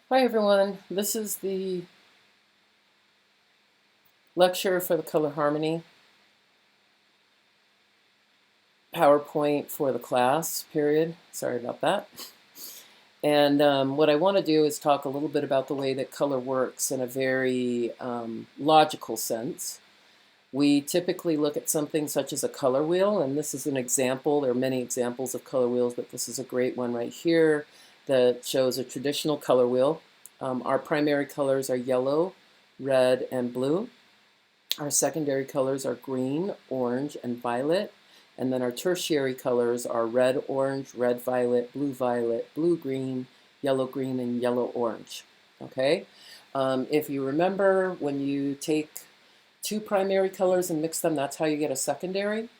Hi everyone, this is the lecture for the color harmony PowerPoint for the class period. Sorry about that. And what I want to do is talk a little bit about the way that color works in a very logical sense. We typically look at something such as a color wheel, and this is an example. There are many examples of color wheels, but this is a great one right here that shows a traditional color wheel. Our primary colors are yellow, red, and blue. Our secondary colors are green, orange, and violet. And then our tertiary colors are red, orange, red, violet, blue, green, and yellow, orange. Okay? If you remember, when you take two primary colors and mix them, that's how you get a secondary.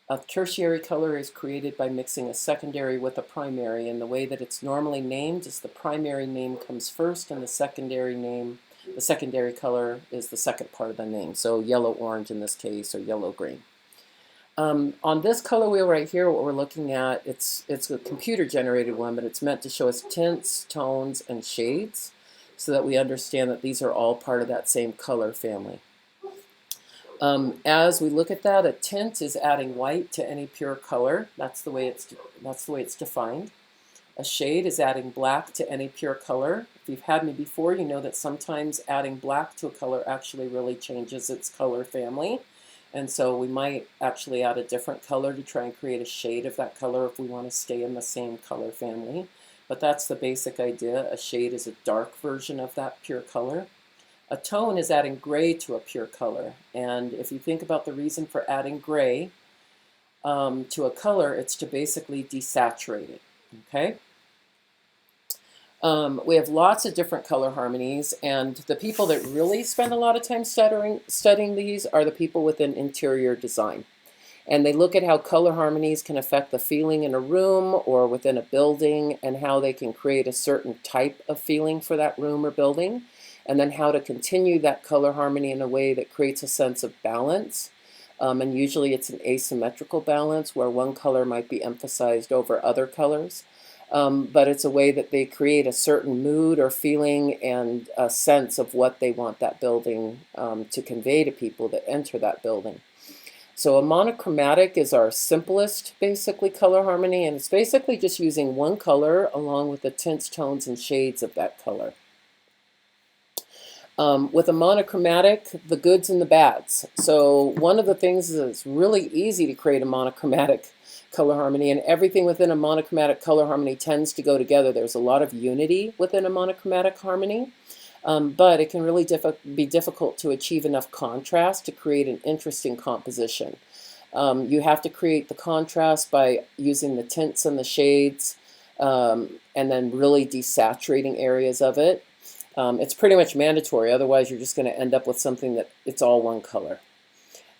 A tertiary color is created by mixing a secondary with a primary, and the way that it's normally named is the primary name comes first and the secondary color is the second part of the name. So yellow-orange in this case, or yellow-green. On this color wheel right here, what we're looking at, it's a computer-generated one, but it's meant to show us tints, tones, and shades so that we understand that these are all part of that same color family. As we look at that, a tint is adding white to any pure color. That's the way it's defined. A shade is adding black to any pure color. If you've had me before, you know that sometimes adding black to a color actually really changes its color family. And so we might actually add a different color to try and create a shade of that color if we want to stay in the same color family. But that's the basic idea. A shade is a dark version of that pure color. A tone is adding gray to a pure color. And if you think about the reason for adding gray to a color, it's to basically desaturate it. Okay? We have lots of different color harmonies, and the people that really spend a lot of time studying these are the people within interior design. And they look at how color harmonies can affect the feeling in a room or within a building, and how they can create a certain type of feeling for that room or building, and then how to continue that color harmony in a way that creates a sense of balance. And usually it's an asymmetrical balance where one color might be emphasized over other colors. But it's a way that they create a certain mood or feeling and a sense of what they want that building to convey to people that enter that building. So a monochromatic is our simplest, basically, color harmony, and it's basically just using one color along with the tints, tones, and shades of that color. With a monochromatic, the goods and the bads. So one of the things is it's really easy to create a monochromatic color harmony, and everything within a monochromatic color harmony tends to go together. There's a lot of unity within a monochromatic harmony, but it can really be difficult to achieve enough contrast to create an interesting composition. You have to create the contrast by using the tints and the shades, and then really desaturating areas of it. It's pretty much mandatory, otherwise you're just going to end up with something that it's all one color.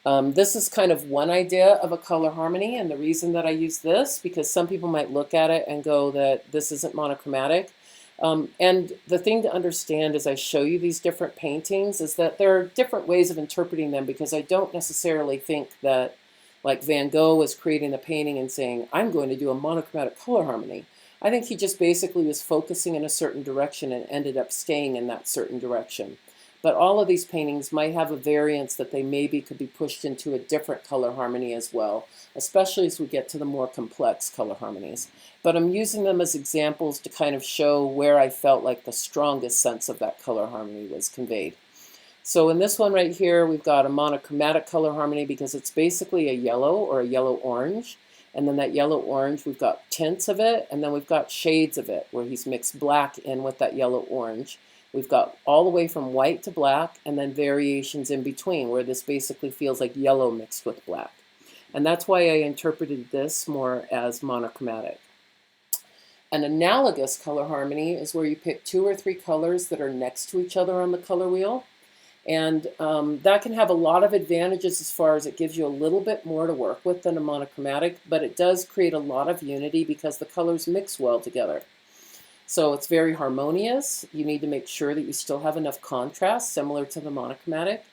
This is kind of one idea of a color harmony, and the reason that I use this, because some people might look at it and go that this isn't monochromatic. And the thing to understand as I show you these different paintings is that there are different ways of interpreting them, because I don't necessarily think that, like, Van Gogh was creating the painting and saying, I'm going to do a monochromatic color harmony. I think he just basically was focusing in a certain direction and ended up staying in that certain direction. But all of these paintings might have a variance that they maybe could be pushed into a different color harmony as well, especially as we get to the more complex color harmonies. But I'm using them as examples to kind of show where I felt like the strongest sense of that color harmony was conveyed. So in this one right here, we've got a monochromatic color harmony because it's basically a yellow or a yellow-orange. And then that yellow-orange, we've got tints of it, and then we've got shades of it, where he's mixed black in with that yellow-orange. We've got all the way from white to black, and then variations in between, where this basically feels like yellow mixed with black. And that's why I interpreted this more as monochromatic. An analogous color harmony is where you pick 2 or 3 colors that are next to each other on the color wheel. And that can have a lot of advantages as far as it gives you a little bit more to work with than a monochromatic, but it does create a lot of unity because the colors mix well together. So it's very harmonious. You need to make sure that you still have enough contrast, similar to the monochromatic.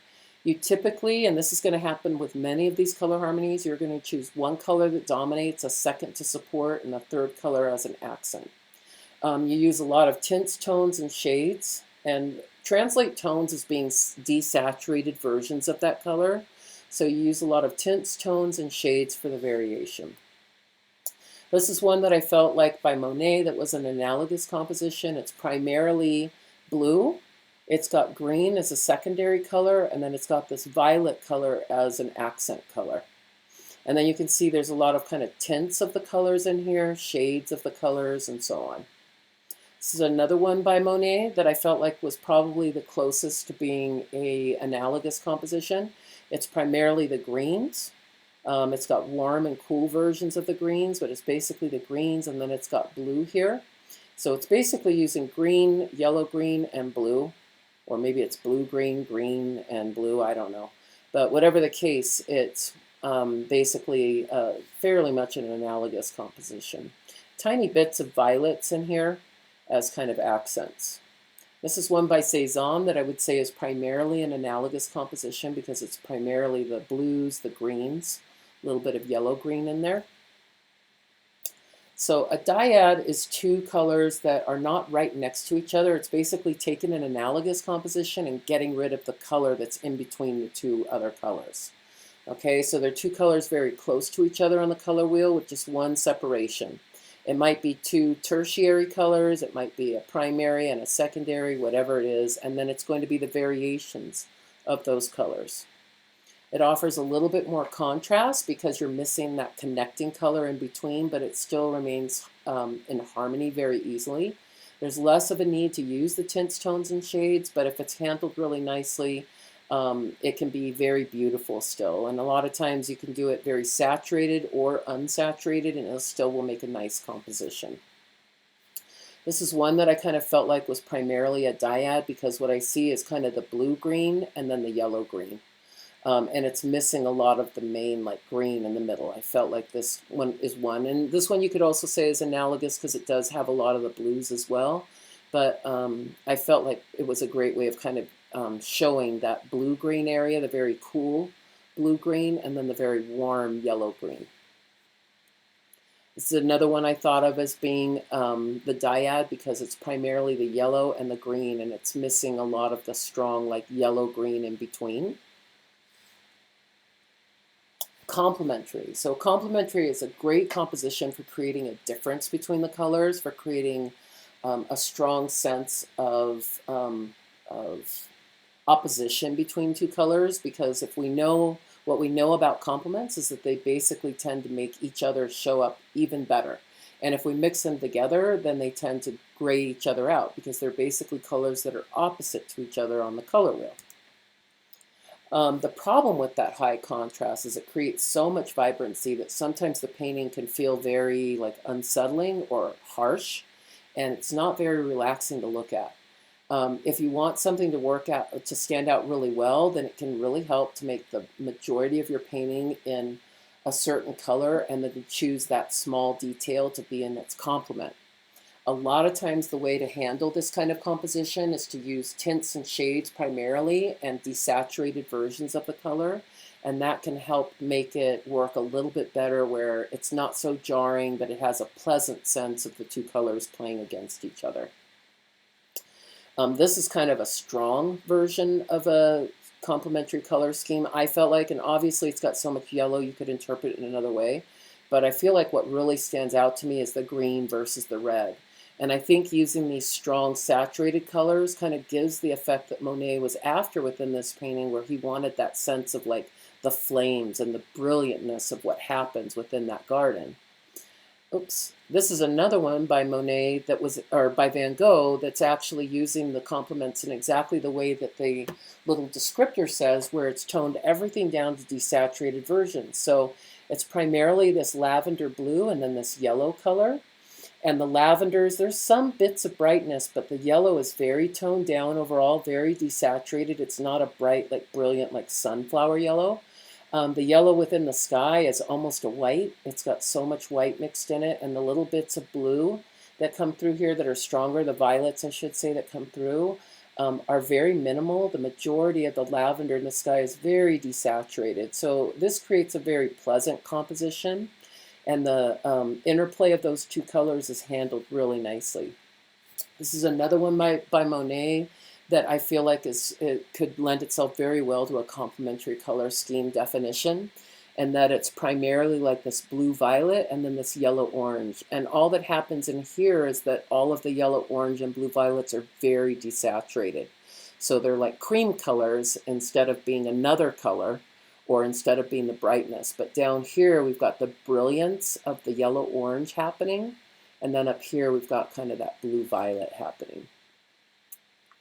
You typically, and this is going to happen with many of these color harmonies, you're going to choose one color that dominates, a second to support, and a third color as an accent. You use a lot of tints, tones, and shades, and translate tones as being desaturated versions of that color. So you use a lot of tints, tones, and shades for the variation. This is one that I felt like by Monet that was an analogous composition. It's primarily blue. It's got green as a secondary color, and then it's got this violet color as an accent color. And then you can see there's a lot of kind of tints of the colors in here, shades of the colors, and so on. This is another one by Monet that I felt like was probably the closest to being an analogous composition. It's primarily the greens. It's got warm and cool versions of the greens, but it's basically the greens, and then it's got blue here. So it's basically using green, yellow, green, and blue, or maybe it's blue, green, green, and blue, I don't know. But whatever the case, it's basically fairly much an analogous composition. Tiny bits of violets in here as kind of accents. This is one by Cezanne that I would say is primarily an analogous composition because it's primarily the blues, the greens, a little bit of yellow-green in there. So a dyad is two colors that are not right next to each other. It's basically taking an analogous composition and getting rid of the color that's in between the two other colors. Okay, so they're two colors very close to each other on the color wheel with just one separation. It might be two tertiary colors, it might be a primary and a secondary, whatever it is, and then it's going to be the variations of those colors. It offers a little bit more contrast because you're missing that connecting color in between, but it still remains in harmony very easily. There's less of a need to use the tints, tones, and shades, but if it's handled really nicely, it can be very beautiful still. And a lot of times you can do it very saturated or unsaturated, and it still will make a nice composition. This is one that I kind of felt like was primarily a dyad because what I see is kind of the blue-green and then the yellow-green. And it's missing a lot of the main like green in the middle. I felt like this one is one. And this one you could also say is analogous because it does have a lot of the blues as well. But I felt like it was a great way of kind of showing that blue-green area, the very cool blue-green, and then the very warm yellow-green. This is another one I thought of as being the dyad because it's primarily the yellow and the green, and it's missing a lot of the strong like yellow-green in between. Complementary. So complementary is a great composition for creating a difference between the colors, for creating a strong sense of opposition between two colors, because if we know what we know about complements is that they basically tend to make each other show up even better. And if we mix them together, then they tend to gray each other out because they're basically colors that are opposite to each other on the color wheel. The problem with that high contrast is it creates so much vibrancy that sometimes the painting can feel very like unsettling or harsh, and it's not very relaxing to look at. If you want something to work out, to stand out really well, then it can really help to make the majority of your painting in a certain color and then to choose that small detail to be in its complement. A lot of times the way to handle this kind of composition is to use tints and shades primarily and desaturated versions of the color, and that can help make it work a little bit better where it's not so jarring, but it has a pleasant sense of the two colors playing against each other. This is kind of a strong version of a complementary color scheme, I felt like, and obviously it's got so much yellow you could interpret it in another way, but I feel like what really stands out to me is the green versus the red. And I think using these strong saturated colors kind of gives the effect that Monet was after within this painting, where he wanted that sense of like the flames and the brilliantness of what happens within that garden. Oops. This is another one by Monet that was, or by Van Gogh, that's actually using the complements in exactly the way that the little descriptor says, where it's toned everything down to desaturated versions. So it's primarily this lavender blue and then this yellow color. And the lavenders, there's some bits of brightness, but the yellow is very toned down overall, very desaturated. It's not a bright, like brilliant, like sunflower yellow. The yellow within the sky is almost a white. It's got so much white mixed in it, and the little bits of blue that come through here that are stronger, the violets, I should say, that come through, are very minimal. The majority of the lavender in the sky is very desaturated. So this creates a very pleasant composition. And the interplay of those two colors is handled really nicely. This is another one by Monet that I feel like it could lend itself very well to a complementary color scheme definition, and that it's primarily like this blue violet and then this yellow orange. And all that happens in here is that all of the yellow orange and blue violets are very desaturated. So they're like cream colors instead of being another color, or instead of being the brightness. But down here we've got the brilliance of the yellow orange happening, and then up here we've got kind of that blue violet happening.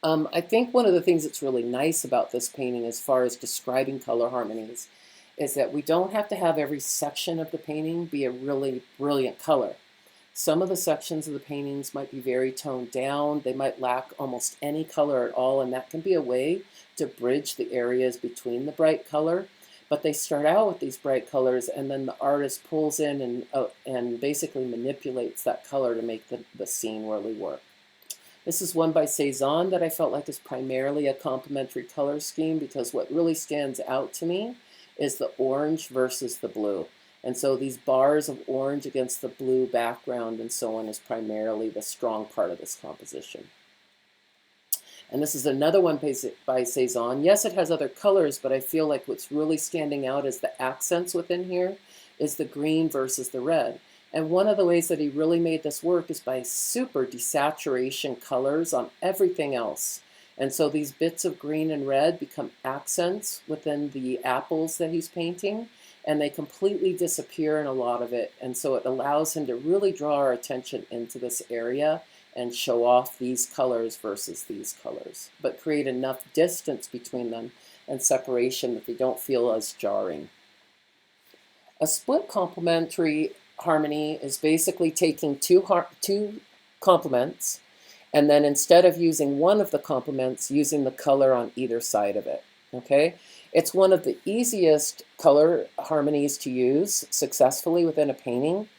I think one of the things that's really nice about this painting as far as describing color harmonies is that we don't have to have every section of the painting be a really brilliant color. Some of the sections of the paintings might be very toned down. They might lack almost any color at all, and that can be a way to bridge the areas between the bright color. But they start out with these bright colors, and then the artist pulls in and basically manipulates that color to make the scene really work. This is one by Cezanne that I felt like is primarily a complementary color scheme, because what really stands out to me is the orange versus the blue. And so these bars of orange against the blue background and so on is primarily the strong part of this composition. And this is another one by Cezanne. Yes, it has other colors, but I feel like what's really standing out as the accents within here is the green versus the red. And one of the ways that he really made this work is by super desaturation colors on everything else. And so these bits of green and red become accents within the apples that he's painting, and they completely disappear in a lot of it. And so it allows him to really draw our attention into this area and show off these colors versus these colors, but create enough distance between them and separation that they don't feel as jarring. A split complementary harmony is basically taking two complements, and then instead of using one of the complements, using the color on either side of it. Okay? It's one of the easiest color harmonies to use successfully within a painting,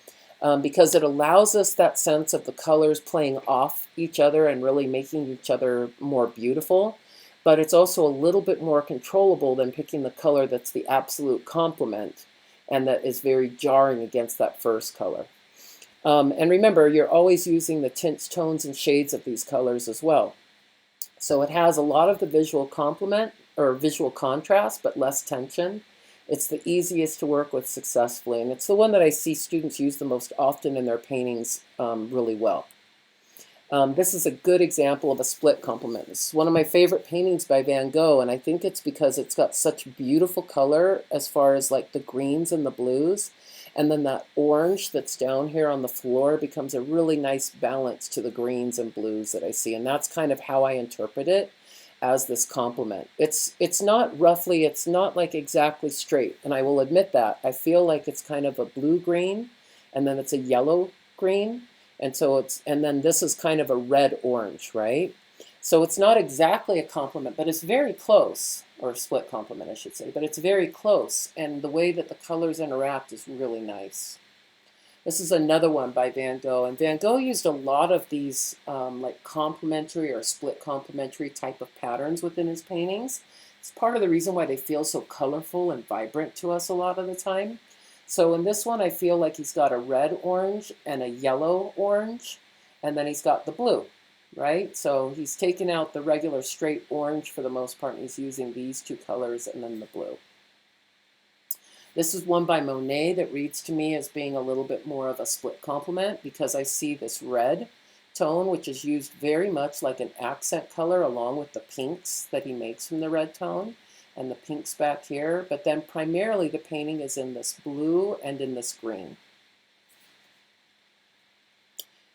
because it allows us that sense of the colors playing off each other and really making each other more beautiful. But it's also a little bit more controllable than picking the color that's the absolute complement and that is very jarring against that first color. And remember, you're always using the tints, tones, and shades of these colors as well. So it has a lot of the visual complement or visual contrast, but less tension. It's the easiest to work with successfully, and it's the one that I see students use the most often in their paintings really well. This is a good example of a split complement. This is one of my favorite paintings by Van Gogh, and I think it's because it's got such beautiful color as far as like the greens and the blues, and then that orange that's down here on the floor becomes a really nice balance to the greens and blues that I see, and that's kind of how I interpret it as this complement. It's not roughly, it's not like exactly straight, and I will admit that. I feel like it's kind of a blue-green, and then it's a yellow-green, and so and then this is kind of a red-orange, right? So it's not exactly a complement, but it's very close, or a split complement, I should say, but it's very close, and the way that the colors interact is really nice. This is another one by Van Gogh, and Van Gogh used a lot of these like complementary or split complementary type of patterns within his paintings. It's part of the reason why they feel so colorful and vibrant to us a lot of the time. So in this one, I feel like he's got a red-orange and a yellow-orange, and then he's got the blue, right? So he's taken out the regular straight orange for the most part, and he's using these two colors and then the blue. This is one by Monet that reads to me as being a little bit more of a split complement, because I see this red tone, which is used very much like an accent color along with the pinks that he makes from the red tone and the pinks back here. But then primarily the painting is in this blue and in this green.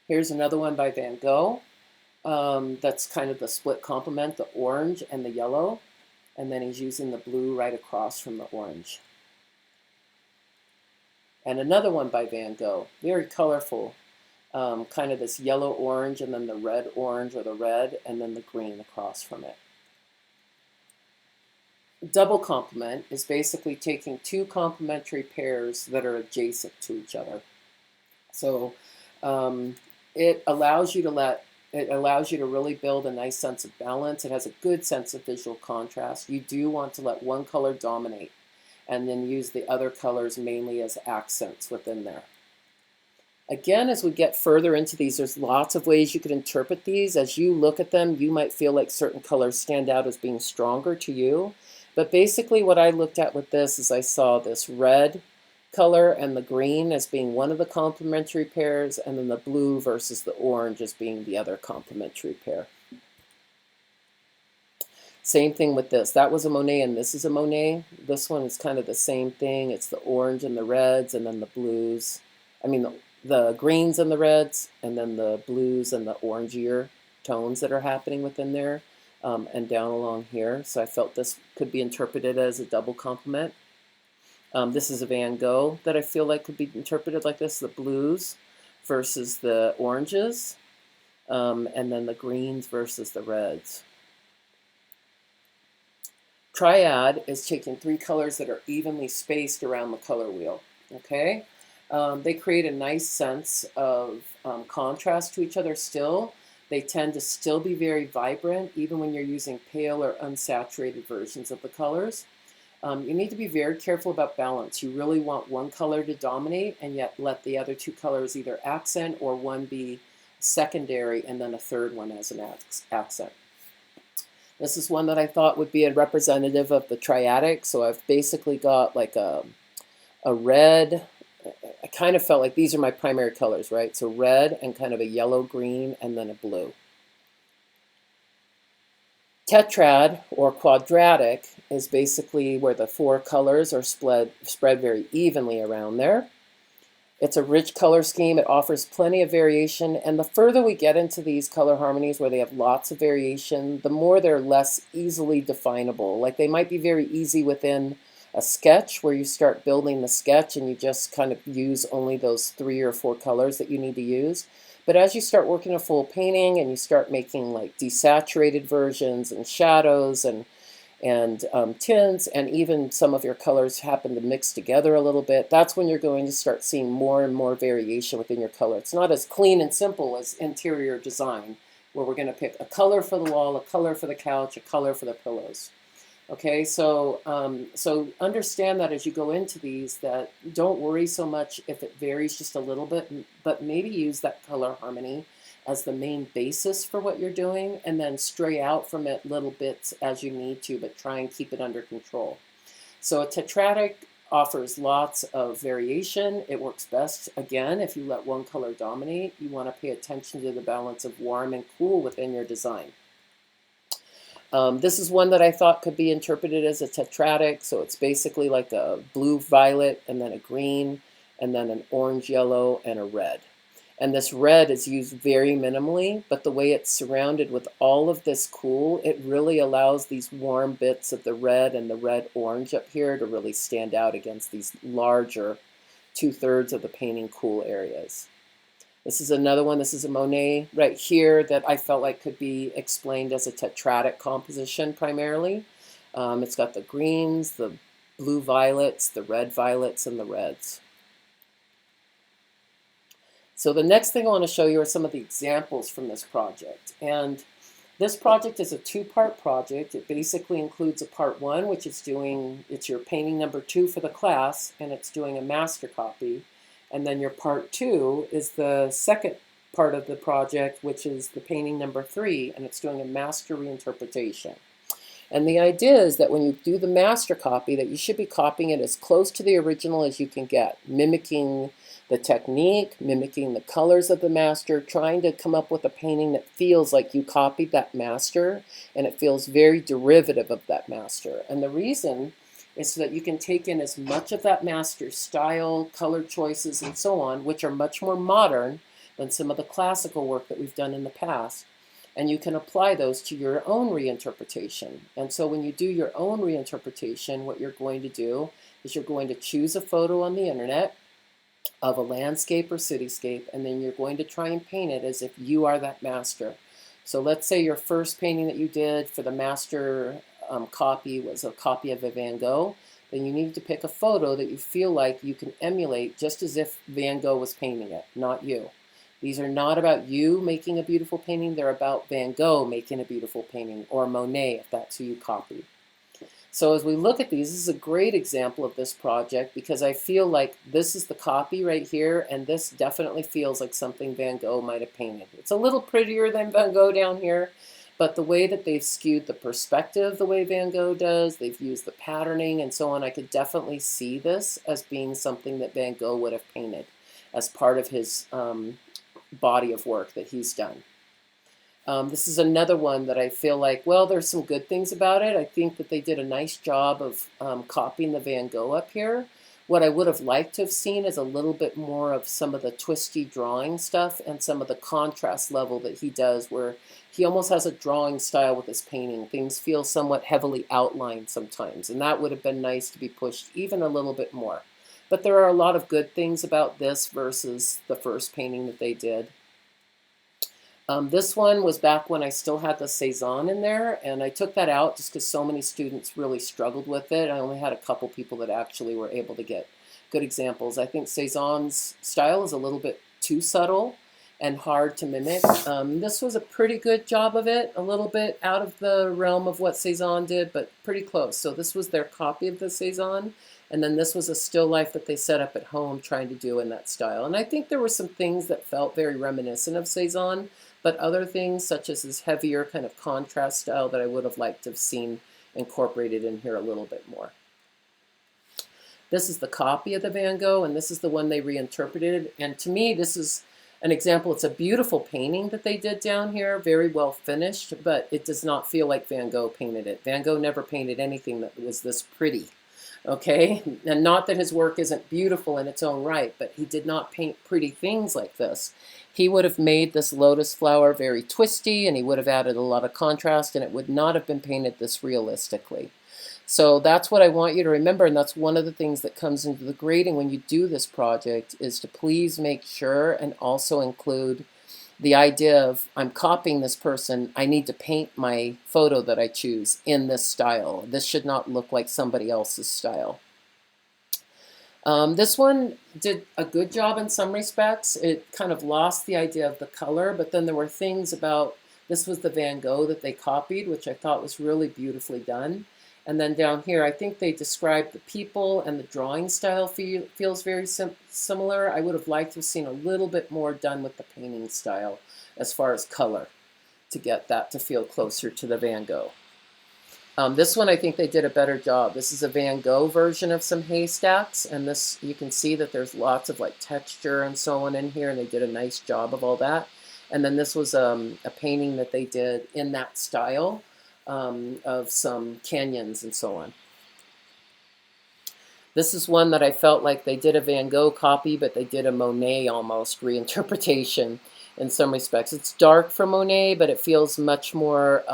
Here's another one by Van Gogh. That's kind of the split complement, the orange and the yellow. And then he's using the blue right across from the orange. And another one by Van Gogh, very colorful, kind of this yellow-orange and then the red-orange or the red and then the green across from it. Double complement is basically taking two complementary pairs that are adjacent to each other. So it allows you to really build a nice sense of balance. It has a good sense of visual contrast. You do want to let one color dominate, and then use the other colors mainly as accents within there. Again, as we get further into these, there's lots of ways you could interpret these. As you look at them, you might feel like certain colors stand out as being stronger to you. But basically what I looked at with this is I saw this red color and the green as being one of the complementary pairs, and then the blue versus the orange as being the other complementary pair. Same thing with this. That was a Monet and this is a Monet. This one is kind of the same thing. It's the orange and the reds and then the blues. I mean the greens and the reds, and then the blues and the orangier tones that are happening within there, and down along here. So I felt this could be interpreted as a double complement. This is a Van Gogh that I feel like could be interpreted like this, the blues versus the oranges, and then the greens versus the reds. Triad is taking 3 colors that are evenly spaced around the color wheel, okay? They create a nice sense of contrast to each other still. They tend to still be very vibrant, even when you're using pale or unsaturated versions of the colors. You need to be very careful about balance. You really want one color to dominate and yet let the other 2 colors either accent or one be secondary and then a third one as an accent. This is one that I thought would be a representative of the triadic. So I've basically got like a red. I kind of felt like these are my primary colors, right? So red and kind of a yellow green and then a blue. Tetrad or quadratic is basically where the 4 colors are spread very evenly around there. It's a rich color scheme. It offers plenty of variation. And the further we get into these color harmonies where they have lots of variation, the more they're less easily definable. Like they might be very easy within a sketch where you start building the sketch and you just kind of use only those 3 or 4 colors that you need to use. But as you start working a full painting and you start making like desaturated versions and shadows and tints, and even some of your colors happen to mix together a little bit, that's when you're going to start seeing more and more variation within your color. It's not as clean and simple as interior design, where we're going to pick a color for the wall, a color for the couch, a color for the pillows. Okay, so so understand that as you go into these, that don't worry so much if it varies just a little bit, but maybe use that color harmony as the main basis for what you're doing, and then stray out from it little bits as you need to, but try and keep it under control. So a tetradic offers lots of variation. It works best, again, if you let one color dominate. You want to pay attention to the balance of warm and cool within your design. This is one that I thought could be interpreted as a tetradic, so it's basically like a blue-violet, and then a green, and then an orange-yellow, and a red. And this red is used very minimally, but the way it's surrounded with all of this cool, it really allows these warm bits of the red and the red-orange up here to really stand out against these larger 2/3 of the painting cool areas. This is another one. This is a Monet right here that I felt like could be explained as a tetradic composition primarily. It's got the greens, the blue violets, the red violets, and the reds. So the next thing I want to show you are some of the examples from this project. And this project is a 2-part project. It basically includes a part 1, which is it's your painting number 2 for the class, and it's doing a master copy. And then your part 2 is the second part of the project, which is the painting number 3, and it's doing a master reinterpretation. And the idea is that when you do the master copy, that you should be copying it as close to the original as you can get, mimicking the technique, mimicking the colors of the master, trying to come up with a painting that feels like you copied that master, and it feels very derivative of that master. And the reason is so that you can take in as much of that master's style, color choices, and so on, which are much more modern than some of the classical work that we've done in the past. And you can apply those to your own reinterpretation. And so when you do your own reinterpretation, what you're going to do is you're going to choose a photo on the internet of a landscape or cityscape, and then you're going to try and paint it as if you are that master. So let's say your first painting that you did for the master copy was a copy of a Van Gogh. Then you need to pick a photo that you feel like you can emulate just as if Van Gogh was painting it, not you. These are not about you making a beautiful painting. They're about Van Gogh making a beautiful painting, or Monet, if that's who you copy. So as we look at these, this is a great example of this project because I feel like this is the copy right here, and this definitely feels like something Van Gogh might have painted. It's a little prettier than Van Gogh down here, but the way that they've skewed the perspective the way Van Gogh does, they've used the patterning and so on, I could definitely see this as being something that Van Gogh would have painted as part of his body of work that he's done. This is another one that I feel like, well, there's some good things about it. I think that they did a nice job of copying the Van Gogh up here. What I would have liked to have seen is a little bit more of some of the twisty drawing stuff and some of the contrast level that he does, where he almost has a drawing style with his painting. Things feel somewhat heavily outlined sometimes, and that would have been nice to be pushed even a little bit more. But there are a lot of good things about this versus the first painting that they did. This one was back when I still had the Cezanne in there, and I took that out just because so many students really struggled with it. I only had a couple people that actually were able to get good examples. I think Cezanne's style is a little bit too subtle and hard to mimic. This was a pretty good job of it, a little bit out of the realm of what Cezanne did, but pretty close. So this was their copy of the Cezanne, and then this was a still life that they set up at home trying to do in that style. And I think there were some things that felt very reminiscent of Cezanne, but other things such as this heavier kind of contrast style that I would have liked to have seen incorporated in here a little bit more. This is the copy of the Van Gogh, and this is the one they reinterpreted. And to me, this is an example. It's a beautiful painting that they did down here, very well finished, but it does not feel like Van Gogh painted it. Van Gogh never painted anything that was this pretty. Okay, and not that his work isn't beautiful in its own right, but he did not paint pretty things like this. He would have made this lotus flower very twisty, and he would have added a lot of contrast, and it would not have been painted this realistically. So that's what I want you to remember, and that's one of the things that comes into the grading when you do this project, is to please make sure and also include the idea of, I'm copying this person, I need to paint my photo that I choose in this style. This should not look like somebody else's style. This one did a good job in some respects. It kind of lost the idea of the color, but then there were things about, this was the Van Gogh that they copied, which I thought was really beautifully done. And then down here, I think they described the people, and the drawing style feels very similar. I would have liked to have seen a little bit more done with the painting style as far as color to get that to feel closer to the Van Gogh. This one, I think they did a better job. This is a Van Gogh version of some haystacks, and this, you can see that there's lots of like texture and so on in here, and they did a nice job of all that. And then this was a painting that they did in that style. Of some canyons and so on. This is one that I felt like they did a Van Gogh copy, but they did a Monet almost reinterpretation in some respects. It's dark for Monet, but it feels much more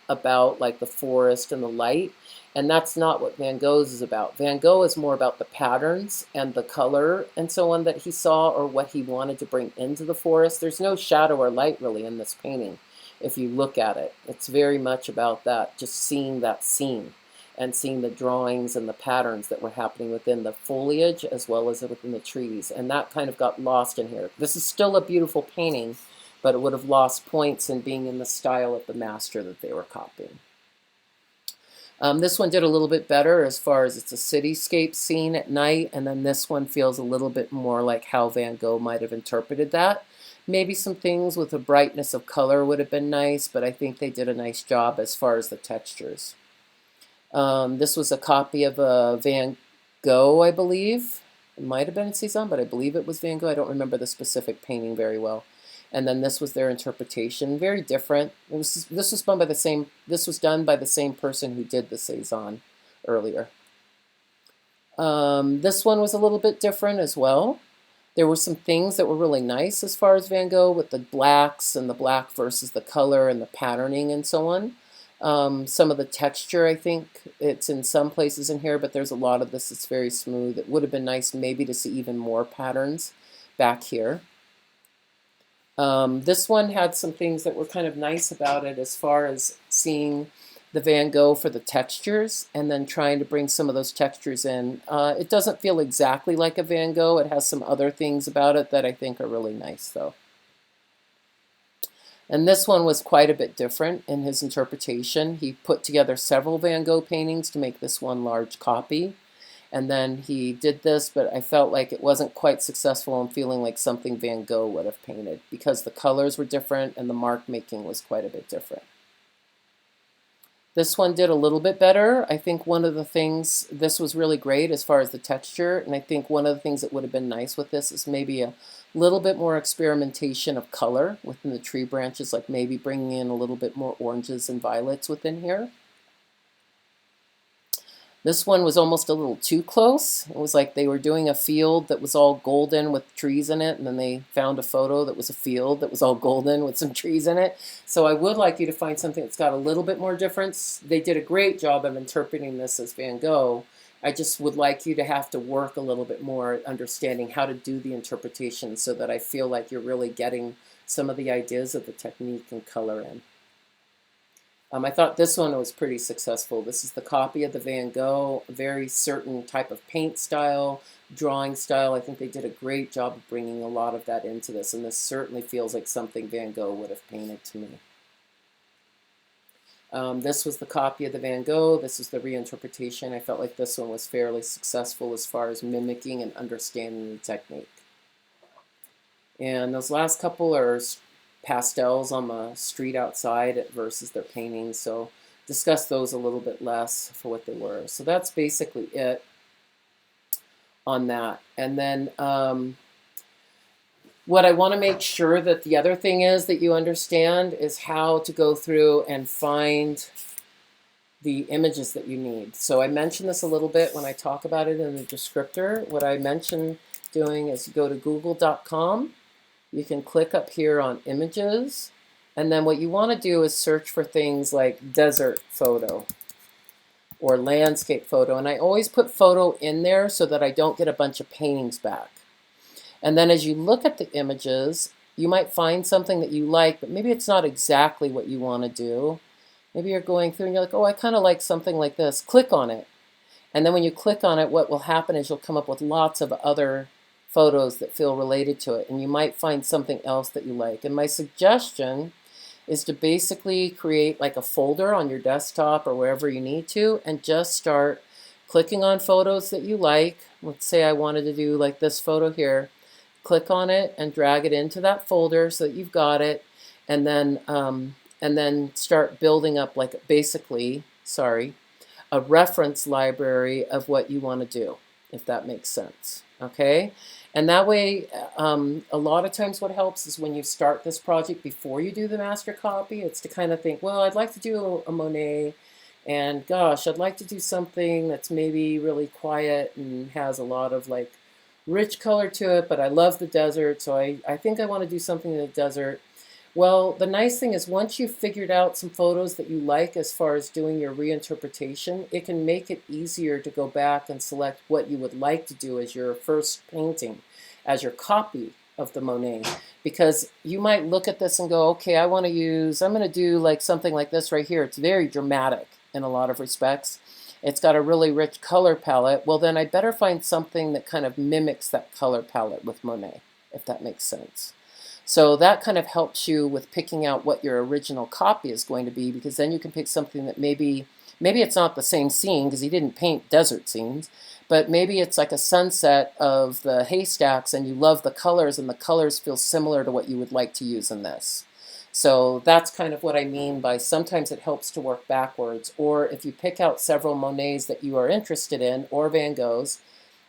about like the forest and the light, and that's not what Van Gogh's is about. Van Gogh is more about the patterns and the color and so on that he saw, or what he wanted to bring into the forest. There's no shadow or light really in this painting. If you look at it, it's very much about that, just seeing that scene and seeing the drawings and the patterns that were happening within the foliage as well as within the trees. And that kind of got lost in here. This is still a beautiful painting, but it would have lost points in being in the style of the master that they were copying. This one did a little bit better as far as it's a cityscape scene at night, and then this one feels a little bit more like how Van Gogh might have interpreted that. Maybe some things with a brightness of color would have been nice, but I think they did a nice job as far as the textures. This was a copy of a Van Gogh, I believe. It might have been Cezanne, but I believe it was Van Gogh. I don't remember the specific painting very well. And then this was their interpretation, very different. This was done by the same person who did the Cezanne earlier. This one was a little bit different as well. There were some things that were really nice as far as Van Gogh, with the blacks and the black versus the color and the patterning and so on. Some of the texture, I think it's in some places in here, but there's a lot of this that's very smooth. It would have been nice maybe to see even more patterns back here. This one had some things that were kind of nice about it as far as seeing the Van Gogh for the textures and then trying to bring some of those textures in. It doesn't feel exactly like a Van Gogh. It has some other things about it that I think are really nice though. And this one was quite a bit different in his interpretation. He put together several Van Gogh paintings to make this one large copy. And then he did this, but I felt like it wasn't quite successful in feeling like something Van Gogh would have painted because the colors were different and the mark making was quite a bit different. This one did a little bit better. I think one of the things, this was really great as far as the texture, and I think one of the things that would have been nice with this is maybe a little bit more experimentation of color within the tree branches, like maybe bringing in a little bit more oranges and violets within here. This one was almost a little too close. It was like they were doing a field that was all golden with trees in it, and then they found a photo that was a field that was all golden with some trees in it. So I would like you to find something that's got a little bit more difference. They did a great job of interpreting this as Van Gogh. I just would like you to have to work a little bit more at understanding how to do the interpretation so that I feel like you're really getting some of the ideas of the technique and color in. I thought this one was pretty successful. This is the copy of the Van Gogh, a very certain type of paint style, drawing style. I think they did a great job of bringing a lot of that into this, and this certainly feels like something Van Gogh would have painted to me. This was the copy of the Van Gogh. This is the reinterpretation. I felt like this one was fairly successful as far as mimicking and understanding the technique. And those last couple are pastels on the street outside versus their paintings, so discuss those a little bit less for what they were. So that's basically it on that. And then what I want to make sure that the other thing is that you understand is how to go through and find the images that you need. So I mentioned this a little bit when I talk about it in the descriptor. What I mentioned doing is you go to google.com. You can click up here on images, and then what you want to do is search for things like desert photo or landscape photo, and I always put photo in there so that I don't get a bunch of paintings back. And then as you look at the images, you might find something that you like, but maybe it's not exactly what you want to do. Maybe you're going through and you're like, oh, I kind of like something like this. Click on it. And then when you click on it, what will happen is you'll come up with lots of other photos that feel related to it, and you might find something else that you like. And my suggestion is to basically create like a folder on your desktop or wherever you need to, and just start clicking on photos that you like. Let's say I wanted to do like this photo here. Click on it and drag it into that folder so that you've got it, and then start building up like basically, a reference library of what you want to do, if that makes sense. Okay, and that way, a lot of times what helps is when you start this project before you do the master copy, it's to kind of think, well, I'd like to do a Monet, and gosh, I'd like to do something that's maybe really quiet and has a lot of like rich color to it, but I love the desert, so I think I want to do something in the desert. Well, the nice thing is once you've figured out some photos that you like as far as doing your reinterpretation, it can make it easier to go back and select what you would like to do as your first painting, as your copy of the Monet. Because you might look at this and go, okay, I'm going to do like something like this right here. It's very dramatic in a lot of respects. It's got a really rich color palette. Well, then I better find something that kind of mimics that color palette with Monet, if that makes sense. So that kind of helps you with picking out what your original copy is going to be, because then you can pick something that maybe it's not the same scene because he didn't paint desert scenes, but maybe it's like a sunset of the haystacks and you love the colors and the colors feel similar to what you would like to use in this. So that's kind of what I mean by sometimes it helps to work backwards, or if you pick out several Monets that you are interested in or Van Goghs,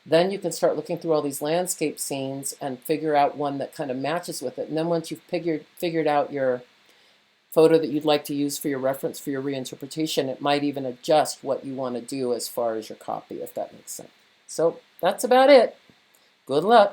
then you can start looking through all these landscape scenes and figure out one that kind of matches with it. And then once you've figured out your photo that you'd like to use for your reference for your reinterpretation, it might even adjust what you want to do as far as your copy, if that makes sense. So that's about it. Good luck.